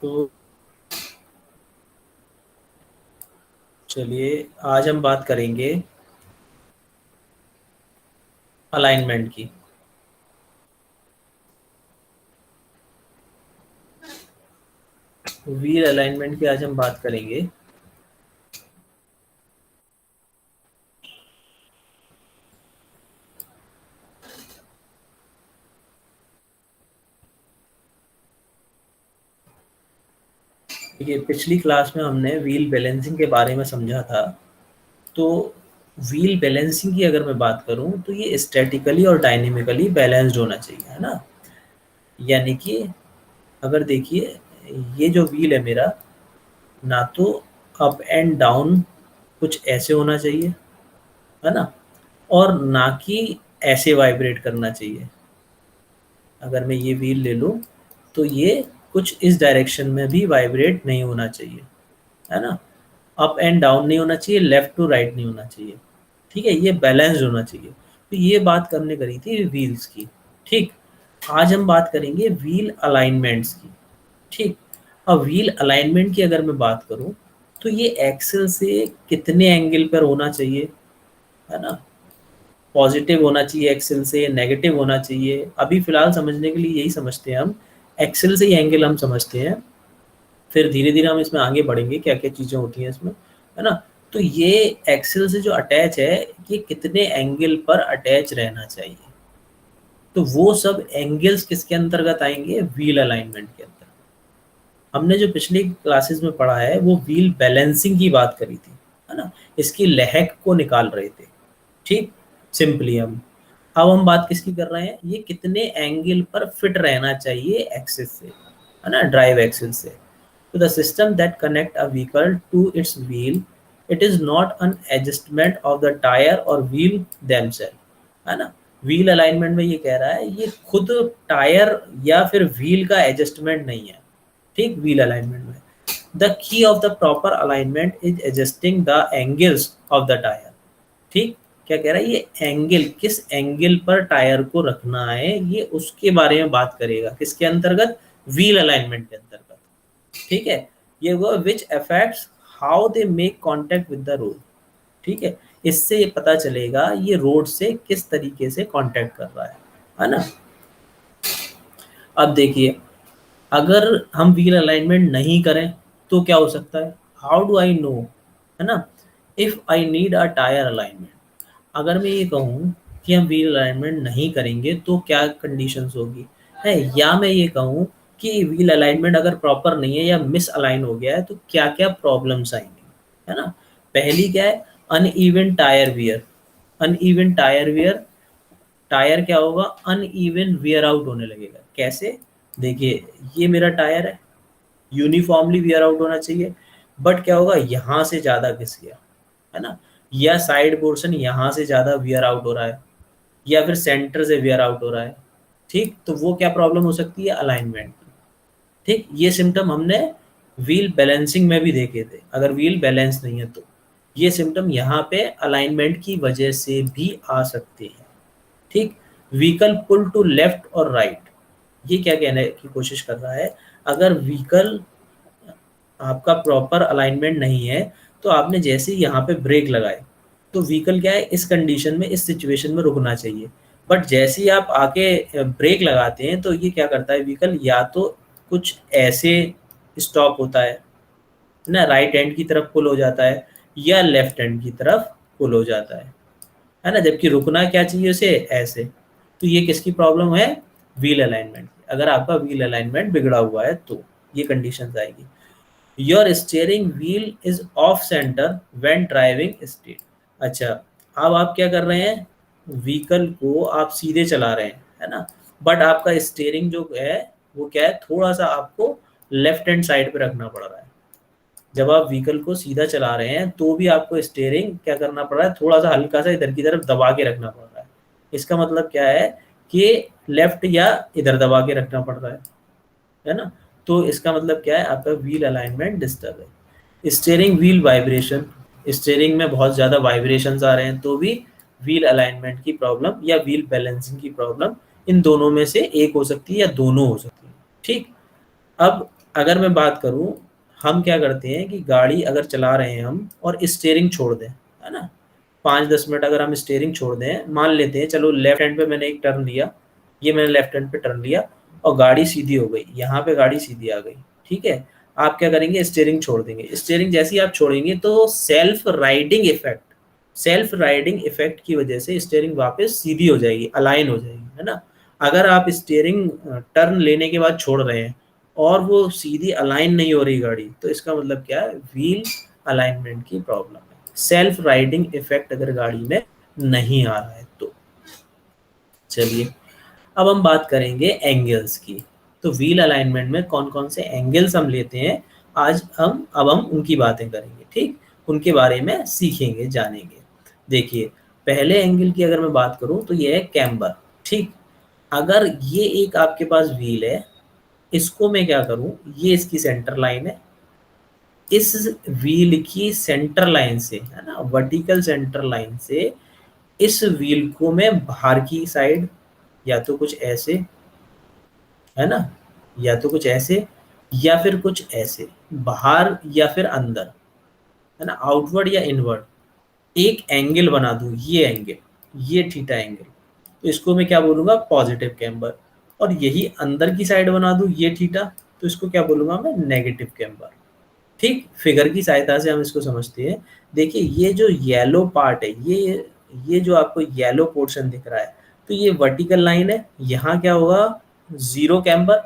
तो चलिए आज हम बात करेंगे अलाइनमेंट की। व्हील अलाइनमेंट की आज हम बात करेंगे। देखिए पिछली क्लास में हमने व्हील बैलेंसिंग के बारे में समझा था। तो व्हील बैलेंसिंग की अगर मैं बात करूं तो ये स्टैटिकली और डायनेमिकली बैलेंस्ड होना चाहिए, है ना। यानी कि अगर देखिए ये जो व्हील है मेरा, ना तो अप एंड डाउन कुछ ऐसे होना चाहिए, है ना, और ना कि ऐसे वाइब्रेट करना चाहिए। अगर मैं ये व्हील ले लूँ तो ये कुछ इस डायरेक्शन में भी वाइब्रेट नहीं होना चाहिए, है ना। अप एंड डाउन नहीं होना चाहिए, लेफ्ट टू राइट नहीं होना चाहिए। ठीक है, ये बैलेंस्ड होना चाहिए। तो ये बात हमने करी थी व्हील्स की। ठीक, आज हम बात करेंगे व्हील अलाइनमेंट्स की। ठीक, अब व्हील अलाइनमेंट की अगर मैं बात करूं तो ये एक्सल से कितने एंगल पर होना चाहिए, है ना। पॉजिटिव होना चाहिए एक्सेल से, नेगेटिव होना चाहिए। अभी फिलहाल समझने के लिए यही समझते हैं हम, एक्सेल से ही एंगल हम समझते हैं। फिर धीरे धीरे हम इसमें आगे बढ़ेंगे, क्या क्या चीज़ें होती हैं इसमें, है ना। तो ये एक्सेल से जो अटैच है, ये कितने एंगल पर अटैच रहना चाहिए। तो वो सब एंगल्स किसके अंतर्गत आएंगे, व्हील अलाइनमेंट के अंदर। हमने जो पिछली क्लासेस में पढ़ा है वो व्हील बैलेंसिंग की बात करी थी, है ना। इसकी लहक को निकाल रहे थे। ठीक, सिंपली हम अब हम बात किसकी कर रहे हैं, ये कितने एंगल पर फिट रहना चाहिए एक्सिस से, है ना, ड्राइव एक्सिस से। तो the system that connect a vehicle to its wheel, it is not an adjustment of the tyre और व्हील देमसेल्फ, है ना। व्हील अलाइनमेंट में ये कह रहा है ये खुद टायर या फिर व्हील का एडजस्टमेंट नहीं है। ठीक, व्हील अलाइनमेंट में the key of the proper alignment is adjusting the angles of the tyre. ठीक, क्या कह रहा है, ये एंगल किस एंगल पर टायर को रखना है, ये उसके बारे में बात करेगा। किसके अंतर्गत, व्हील अलाइनमेंट के अंतर्गत। ठीक है, ये वो which affects how they make contact with the road. ठीक है, इससे ये पता चलेगा ये रोड से किस तरीके से कांटेक्ट कर रहा है ना। अब देखिए, अगर हम व्हील अलाइनमेंट नहीं करें तो क्या हो सकता है, हाउ डू आई नो, है ना। If I need a tyre alignment, अगर मैं ये कहूँ कि हम व्हील अलाइनमेंट नहीं करेंगे तो क्या कंडीशंस होगी, है। या मैं ये कहूँ कि व्हील अलाइनमेंट अगर प्रॉपर नहीं है या मिस अलाइन हो गया है तो क्या क्या प्रॉब्लम्स आएंगी, है ना। पहली क्या है, uneven tyre wear. Uneven tyre wear, tyre क्या होगा, अनइवन वियर आउट होने लगेगा। कैसे, देखिए ये मेरा टायर है, यूनिफॉर्मली वियर आउट होना चाहिए, बट क्या होगा, यहाँ से ज़्यादा घिस गया, है ना। या साइड पोर्शन यहाँ से ज़्यादा वियर आउट हो रहा है, या फिर सेंटर से वियर आउट हो रहा है। ठीक, तो वो क्या प्रॉब्लम हो सकती है, अलाइनमेंट की। ठीक, ये सिम्टम हमने व्हील बैलेंसिंग में भी देखे थे। अगर व्हील बैलेंस नहीं है तो ये सिम्टम यहाँ पे अलाइनमेंट की वजह से भी आ सकते हैं। ठीक, व्हीकल पुल टू लेफ्ट और राइट, ये क्या कहने की कोशिश कर रहा है, अगर व्हीकल आपका प्रॉपर अलाइनमेंट नहीं है तो आपने जैसे ही यहाँ पे ब्रेक लगाए तो व्हीकल क्या है, इस कंडीशन में, इस सिचुएशन में रुकना चाहिए। बट जैसे ही आप आके ब्रेक लगाते हैं तो ये क्या करता है, व्हीकल या तो कुछ ऐसे स्टॉप होता है ना, राइट हैंड की तरफ पुल हो जाता है, या लेफ्ट हैंड की तरफ पुल हो जाता है ना। जबकि रुकना क्या चाहिए उसे, ऐसे। तो ये किसकी प्रॉब्लम है, व्हील अलाइनमेंट। अगर आपका व्हील अलाइनमेंट बिगड़ा हुआ है तो ये कंडीशन आएगी। Your steering wheel is of centre when driving straight. अच्छा, अब आप क्या कर रहे हैं, व्हीकल को आप सीधे चला रहे हैं, है ना, बट आपका स्टीयरिंग जो है वो क्या है, थोड़ा सा आपको लेफ्ट हैंड साइड पे रखना पड़ रहा है। जब आप व्हीकल को सीधा चला रहे हैं तो भी आपको स्टीयरिंग क्या करना पड़ रहा है, थोड़ा सा हल्का सा इधर की तरफ दबा के रखना पड़ रहा है। इसका मतलब क्या है कि लेफ्ट या इधर दबा के रखना पड़ रहा है ना। तो इसका मतलब क्या है, आपका व्हील अलाइनमेंट डिस्टर्ब है। स्टीयरिंग व्हील वाइब्रेशन, स्टीयरिंग में बहुत ज़्यादा वाइब्रेशंस आ रहे हैं तो भी व्हील अलाइनमेंट की प्रॉब्लम या व्हील बैलेंसिंग की प्रॉब्लम, इन दोनों में से एक हो सकती है या दोनों हो सकती है। ठीक, अब अगर मैं बात करूं, हम क्या करते हैं कि गाड़ी अगर चला रहे हैं हम और स्टीयरिंग छोड़ दें, है ना, 5-10 मिनट अगर हम स्टीयरिंग छोड़ दें, मान लेते हैं चलो लेफ्ट हैंड पे मैंने एक टर्न लिया, ये मैंने लेफ्ट हैंड पे टर्न लिया और गाड़ी सीधी हो गई, यहाँ पे गाड़ी सीधी आ गई, ठीक है। आप क्या करेंगे, स्टीयरिंग छोड़ देंगे। स्टीयरिंग जैसे ही आप छोड़ेंगे तो सेल्फ राइडिंग इफेक्ट की वजह से स्टीयरिंग वापस सीधी हो जाएगी, अलाइन हो जाएगी, है ना। अगर आप स्टीयरिंग टर्न लेने के बाद छोड़ रहे हैं और वो सीधी अलाइन नहीं हो रही गाड़ी, तो इसका मतलब क्या है, व्हील अलाइनमेंट की प्रॉब्लम है। सेल्फ राइडिंग इफेक्ट अगर गाड़ी में नहीं आ रहा है तो। चलिए, अब हम बात करेंगे एंगल्स की। तो व्हील अलाइनमेंट में कौन कौन से एंगल्स हम लेते हैं, आज हम उनकी बातें करेंगे, ठीक, उनके बारे में सीखेंगे, जानेंगे। देखिए, पहले एंगल की अगर मैं बात करूं तो ये है कैम्बर, ठीक। अगर ये एक आपके पास व्हील है, इसको मैं क्या करूं, ये इसकी सेंटर लाइन है, इस व्हील की सेंटर लाइन से, है ना, वर्टिकल सेंटर लाइन से इस व्हील को मैं बाहर की साइड, या तो कुछ ऐसे, है ना, या तो कुछ ऐसे, या फिर कुछ ऐसे, बाहर या फिर अंदर, है ना, आउटवर्ड या इनवर्ड, एक एंगल बना दूं, ये एंगल, ये थीटा एंगल, तो इसको मैं क्या बोलूंगा, पॉजिटिव कैम्बर। और यही अंदर की साइड बना दूं, ये थीटा, तो इसको क्या बोलूंगा मैं, नेगेटिव कैम्बर। ठीक, फिगर की सहायता से हम इसको समझते हैं। देखिए, ये जो येलो पार्ट है, ये जो आपको येलो पोर्शन दिख रहा है, तो ये वर्टिकल लाइन है, यहाँ क्या होगा, जीरो कैम्बर।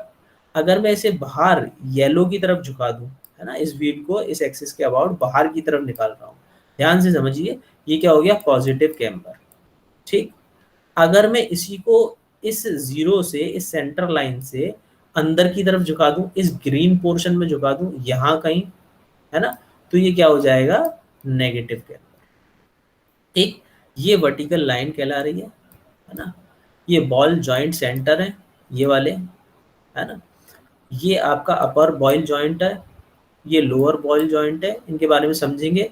अगर मैं इसे बाहर येलो की तरफ झुका दूं, है ना, इस व्हील को इस एक्सिस के अबाउट बाहर की तरफ निकाल रहा हूँ, ध्यान से समझिए, ये क्या हो गया, पॉजिटिव कैम्बर। ठीक, अगर मैं इसी को इस जीरो से, इस सेंटर लाइन से अंदर की तरफ झुका दूं, इस ग्रीन पोर्शन में झुका दूं, यहाँ कहीं, है ना, तो ये क्या हो जाएगा, नेगेटिव कैम्बर। ठीक, ये वर्टिकल लाइन कहला रही है ना, ये बॉल जॉइंट सेंटर है, ये वाले, है ना, ये आपका अपर बॉयल जॉइंट है, ये लोअर बॉयल जॉइंट है, इनके बारे में समझेंगे।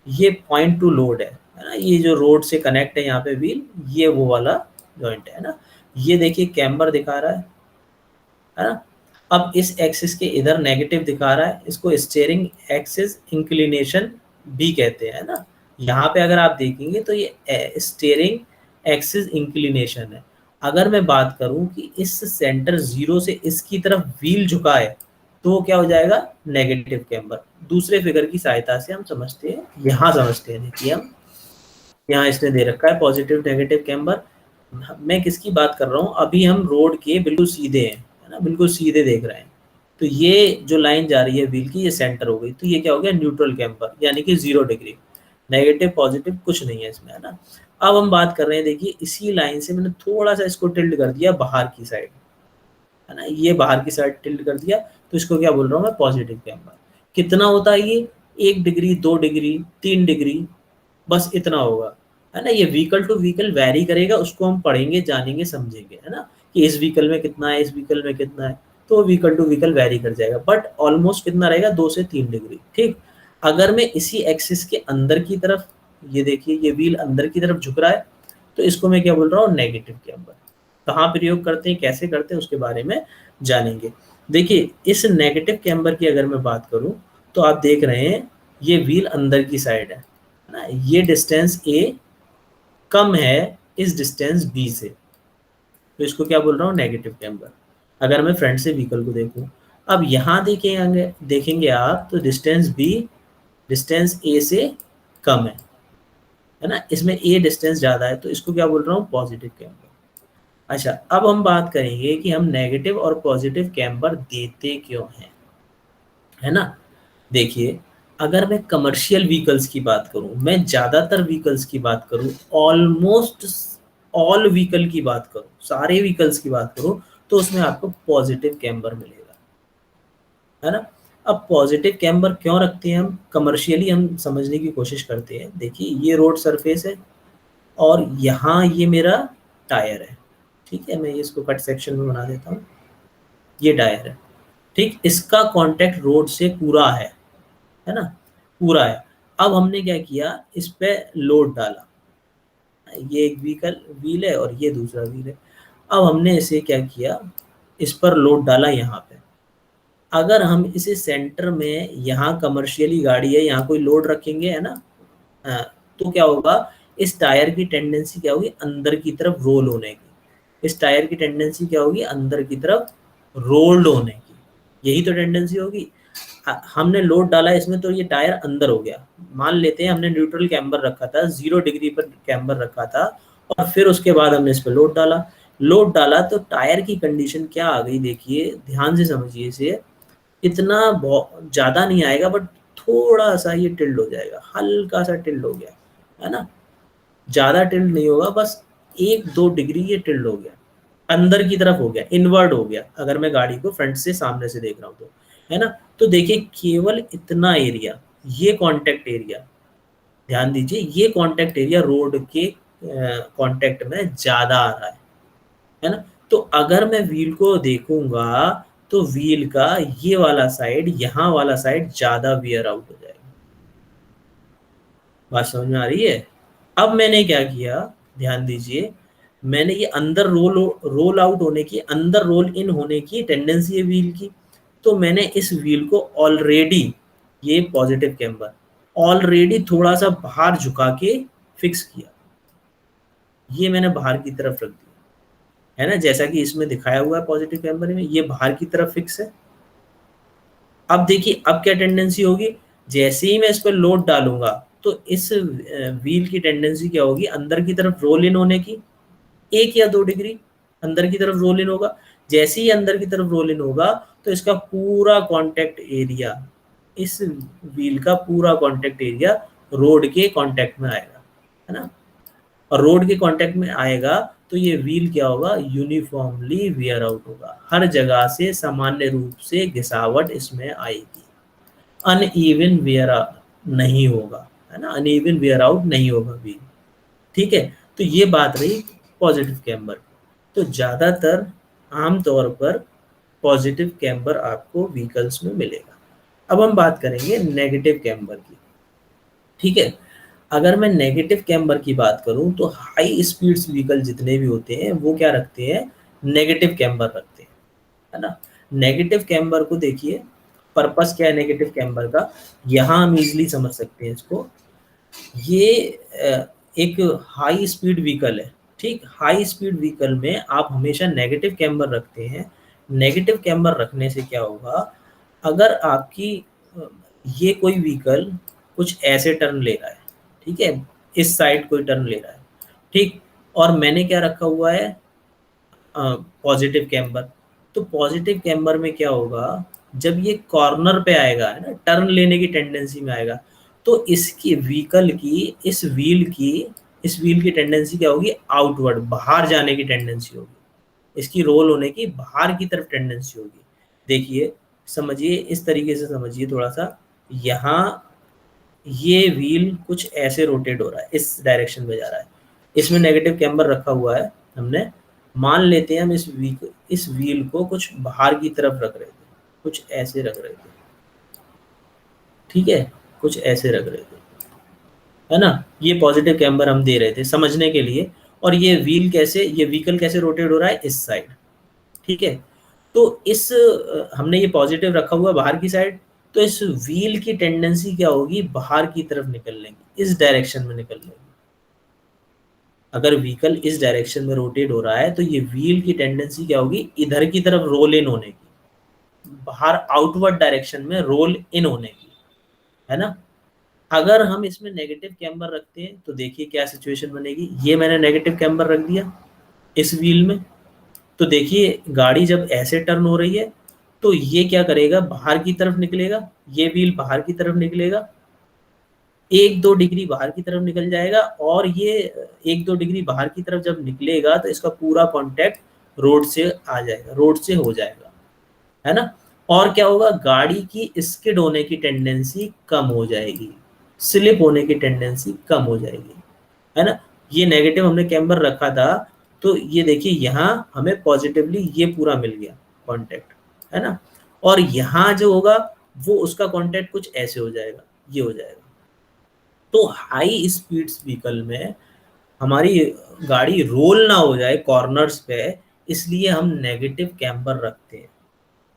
ये पॉइंट टू लोड है ना, ये जो रोड से कनेक्ट है यहाँ पे व्हील, ये वो वाला जॉइंट है ना। ये देखिए कैम्बर दिखा रहा है ना। अब इस एक्सिस के इधर नेगेटिव दिखा रहा है, इसको स्टीयरिंग एक्सिस इंक्लिनेशन भी कहते हैं ना। यहाँ पे अगर आप देखेंगे तो ये स्टीयरिंग एक्सिस इंक्लिनेशन है। अगर मैं बात करूं कि इस सेंटर जीरो से इसकी तरफ व्हील झुका है, तो वो क्या हो जाएगा, नेगेटिव कैम्बर। दूसरे फिगर की सहायता से हम समझते हैं, यहाँ समझते हैं। देखिए, हम यहाँ इसने दे रखा है पॉजिटिव नेगेटिव कैम्बर। मैं किसकी बात कर रहा हूँ, अभी हम रोड के बिल्कुल सीधे हैं, है ना, बिल्कुल सीधे देख रहे हैं, तो ये जो लाइन जा रही है व्हील की, ये सेंटर हो गई, तो ये क्या हो गया, न्यूट्रल कैम्पर, यानी कि 0 डिग्री। नेगेटिव पॉजिटिव कुछ नहीं है इसमें, है ना। अब हम बात कर रहे हैं, देखिए इसी लाइन से मैंने थोड़ा सा इसको टिल्ट कर दिया बाहर की साइड, है ना, ये बाहर की साइड टिल्ट कर दिया, तो इसको क्या बोल रहा हूँ मैं, पॉजिटिव कैम्पर। कितना होता है ये, 1 डिग्री, 2 डिग्री, 3 डिग्री, बस इतना होगा, है ना। ये व्हीकल टू व्हीकल वैरी करेगा, उसको हम पढ़ेंगे, जानेंगे, समझेंगे, है ना, कि इस व्हीकल में कितना है, इस व्हीकल में कितना है, तो व्हीकल टू व्हीकल वैरी कर जाएगा, बट ऑलमोस्ट कितना रहेगा, 2 से 3 डिग्री। ठीक, अगर मैं इसी एक्सिस के अंदर की तरफ, ये देखिए ये व्हील अंदर की तरफ झुक रहा है, तो इसको मैं क्या बोल रहा हूँ, नेगेटिव कैम्बर। कहाँ प्रयोग करते हैं, कैसे करते हैं, उसके बारे में जानेंगे। देखिए, इस नेगेटिव कैम्बर की अगर मैं बात करूं, तो आप देख रहे हैं ये व्हील अंदर की साइड है ना, ये डिस्टेंस ए कम है इस डिस्टेंस बी से, तो इसको क्या बोल रहा हूँ, नेगेटिव कैम्बर। अगर मैं फ्रंट से व्हीकल को देखूं, अब यहाँ देखेंगे आप, तो डिस्टेंस बी डिस्टेंस ए से कम है ना, इसमें ए डिस्टेंस ज़्यादा है, तो इसको क्या बोल रहा हूँ, पॉजिटिव कैम्बर। अच्छा, अब हम बात करेंगे कि हम नेगेटिव और पॉजिटिव कैम्बर देते क्यों हैं, है ना। देखिए, अगर मैं कमर्शियल व्हीकल्स की बात करूं, मैं ज़्यादातर व्हीकल्स की बात करूं, ऑलमोस्ट ऑल व्हीकल की बात करूं, सारे व्हीकल्स की बात करूं, तो उसमें आपको पॉजिटिव कैम्बर मिलेगा, है ना। अब पॉजिटिव कैम्बर क्यों रखते हैं हम, कमर्शियली हम समझने की कोशिश करते हैं। देखिए, ये रोड सरफेस है और यहाँ ये मेरा टायर है, ठीक है, मैं इसको कट सेक्शन में बना देता हूँ, ये टायर है, ठीक, इसका कांटेक्ट रोड से पूरा है ना, पूरा है। अब हमने क्या किया, इस पे लोड डाला, ये एक व्हील है और ये दूसरा व्हील है। अब हमने इसे क्या किया, इस पर लोड डाला यहाँ पे। अगर हम इसे सेंटर में, यहाँ कमर्शियली गाड़ी है, यहाँ कोई लोड रखेंगे, है ना, हाँ, तो क्या होगा, इस टायर की टेंडेंसी क्या होगी, अंदर की तरफ रोल होने की। इस टायर की टेंडेंसी क्या होगी, अंदर की तरफ रोल्ड होने की। यही तो टेंडेंसी होगी। हमने लोड डाला इसमें तो ये टायर अंदर हो गया। मान लेते हैं हमने न्यूट्रल कैम्बर रखा था, 0 डिग्री पर कैम्बर रखा था, और फिर उसके बाद हमने इस पर लोड डाला तो टायर की कंडीशन क्या आ गई, देखिए ध्यान से समझिए इसे। इतना बहुत ज़्यादा नहीं आएगा, बट थोड़ा सा ये टिल्ड हो जाएगा, हल्का सा टिल्ड हो गया, है ना। ज़्यादा टिल्ड नहीं होगा, बस 1-2 डिग्री ये टिल्ड हो गया, अंदर की तरफ हो गया, इनवर्ड हो गया, अगर मैं गाड़ी को फ्रंट से सामने से देख रहा हूँ तो, है ना। तो देखिए केवल इतना एरिया, ये कॉन्टेक्ट एरिया, ध्यान दीजिए, ये कॉन्टेक्ट एरिया रोड के कॉन्टेक्ट में ज़्यादा आ रहा है ना। तो अगर मैं व्हील को देखूंगा तो व्हील का ये वाला साइड, यहाँ वाला साइड ज़्यादा वियर आउट हो जाएगा। बात समझ में आ रही है। अब मैंने क्या किया, ध्यान दीजिए, मैंने ये अंदर रोल आउट होने की, अंदर रोल इन होने की टेंडेंसी है व्हील की, तो मैंने इस व्हील को ऑलरेडी, ये पॉजिटिव कैम्बर ऑलरेडी थोड़ा सा बाहर झुका के फिक्स किया। ये मैंने बाहर की तरफ रख दिया, है ना, जैसा कि इसमें दिखाया हुआ है पॉजिटिव कैम्बर में, ये बाहर की तरफ फिक्स है। अब देखिए अब क्या टेंडेंसी होगी, जैसे ही मैं इस पर लोड डालूंगा तो इस व्हील की टेंडेंसी क्या होगी, अंदर की तरफ रोल इन होने की, 1 या 2 डिग्री अंदर की तरफ रोल इन होगा। जैसे ही अंदर की तरफ रोल इन होगा तो इसका पूरा कांटेक्ट एरिया, इस व्हील का पूरा कांटेक्ट एरिया रोड के कांटेक्ट में आएगा, है ना। और रोड के कांटेक्ट में आएगा तो ये व्हील क्या होगा, यूनिफॉर्मली वियर आउट होगा, हर जगह से सामान्य रूप से घिसावट इसमें आएगी, अनइवन वियर नहीं होगा, है ना, अनइवन वियर आउट नहीं होगा व्हील। ठीक है, तो ये बात रही पॉजिटिव कैम्बर। तो ज़्यादातर आमतौर पर पॉजिटिव कैम्बर आपको व्हीकल्स में मिलेगा। अब हम बात करेंगे नेगेटिव कैम्बर की। ठीक है, अगर मैं नेगेटिव कैम्बर की बात करूं तो हाई स्पीड्स व्हीकल जितने भी होते हैं वो क्या रखते हैं, नेगेटिव कैम्बर रखते हैं, है ना। नेगेटिव कैम्बर को देखिए, पर्पस क्या है नेगेटिव कैम्बर का, यहाँ हम इजीली समझ सकते हैं इसको। ये एक हाई स्पीड व्हीकल है, ठीक, हाई स्पीड व्हीकल में आप हमेशा नेगेटिव कैम्बर रखते हैं। नेगेटिव कैम्बर रखने से क्या होगा, अगर आपकी ये कोई व्हीकल कुछ ऐसे टर्न ले रहा है, ठीक है, इस साइड कोई टर्न ले रहा है, ठीक, और मैंने क्या रखा हुआ है, पॉजिटिव कैम्बर। तो पॉजिटिव कैम्बर में क्या होगा, जब ये कॉर्नर पे आएगा, है ना, टर्न लेने की टेंडेंसी में आएगा, तो इसकी व्हीकल की, इस व्हील की टेंडेंसी क्या होगी, आउटवर्ड, बाहर जाने की टेंडेंसी होगी, इसकी रोल होने की बाहर की तरफ टेंडेंसी होगी। देखिए समझिए, इस तरीके से समझिए थोड़ा सा, यहाँ ये व्हील कुछ ऐसे रोटेट हो रहा है, इस डायरेक्शन में जा रहा है, इसमें नेगेटिव कैम्बर रखा हुआ है हमने। मान लेते हैं हम इस व्हील को कुछ बाहर की तरफ रख रहे थे, कुछ ऐसे रख रहे थे, ठीक है, कुछ ऐसे रख रहे थे, है ना। ये पॉजिटिव कैम्बर हम दे रहे थे समझने के लिए। और ये व्हीकल कैसे रोटेट हो रहा है, इस साइड, ठीक है। तो हमने ये पॉजिटिव रखा हुआ बाहर की साइड, तो इस व्हील की टेंडेंसी क्या होगी, बाहर की तरफ निकलने की, इस डायरेक्शन में निकलने की। अगर व्हीकल इस डायरेक्शन में रोटेट हो रहा है तो ये व्हील की टेंडेंसी क्या होगी, इधर की तरफ रोल इन होने की, बाहर आउटवर्ड डायरेक्शन में रोल इन होने की, है ना। अगर हम इसमें नेगेटिव कैम्बर रखते हैं तो देखिए क्या सिचुएशन बनेगी, ये मैंने नेगेटिव कैम्बर रख दिया इस व्हील में, तो देखिए गाड़ी जब ऐसे टर्न हो रही है तो ये क्या करेगा, बाहर की तरफ निकलेगा, ये व्हील बाहर की तरफ निकलेगा, 1-2 डिग्री बाहर की तरफ निकल जाएगा, और ये 1-2 डिग्री बाहर की तरफ जब निकलेगा तो इसका पूरा कांटेक्ट रोड से आ जाएगा, रोड से हो जाएगा, है ना। और क्या होगा, गाड़ी की स्किड होने की टेंडेंसी कम हो जाएगी, स्लिप होने की टेंडेंसी कम हो जाएगी, है ना। ये नेगेटिव हमने कैम्बर रखा था, तो ये देखिए यहाँ हमें पॉजिटिवली ये पूरा मिल गया कांटेक्ट, है ना। और यहाँ जो होगा वो उसका कांटेक्ट कुछ ऐसे हो जाएगा, ये हो जाएगा। तो हाई स्पीड्स व्हीकल में हमारी गाड़ी रोल ना हो जाए कॉर्नर्स पे, इसलिए हम नेगेटिव कैम्बर रखते हैं,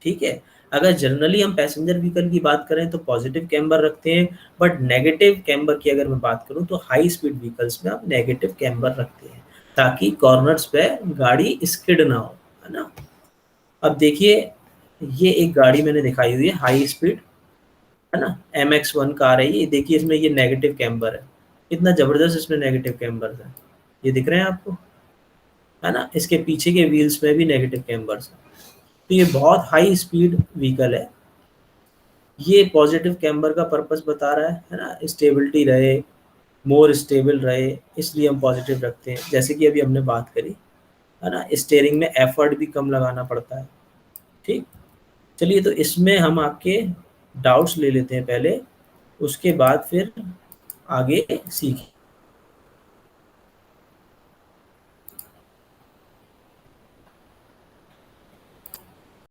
ठीक है। अगर जनरली हम पैसेंजर व्हीकल की बात करें तो पॉजिटिव कैम्बर रखते हैं, बट नेगेटिव कैम्बर की अगर मैं बात करूं तो हाई स्पीड व्हीकल्स में आप नेगेटिव कैम्बर रखते हैं ताकि कॉर्नर्स पे गाड़ी स्किड ना हो, है ना। अब देखिए, ये एक गाड़ी मैंने दिखाई हुई है हाई स्पीड, है ना, MX1 कार है ये, देखिए इसमें ये नेगेटिव कैम्बर है, इतना जबरदस्त इसमें नेगेटिव कैम्बर है, ये दिख रहे हैं आपको, है ना। इसके पीछे के व्हील्स में भी नेगेटिव कैम्बर्स है, तो ये बहुत हाई स्पीड व्हीकल है। ये पॉजिटिव कैम्बर का पर्पस बता रहा है ना, स्टेबिलिटी रहे, मोर स्टेबल रहे, इसलिए हम पॉजिटिव रखते हैं, जैसे कि अभी हमने बात करी, है ना। स्टीयरिंग में एफर्ट भी कम लगाना पड़ता है। ठीक, चलिए तो इसमें हम आपके डाउट्स ले लेते हैं पहले, उसके बाद फिर आगे सीखें।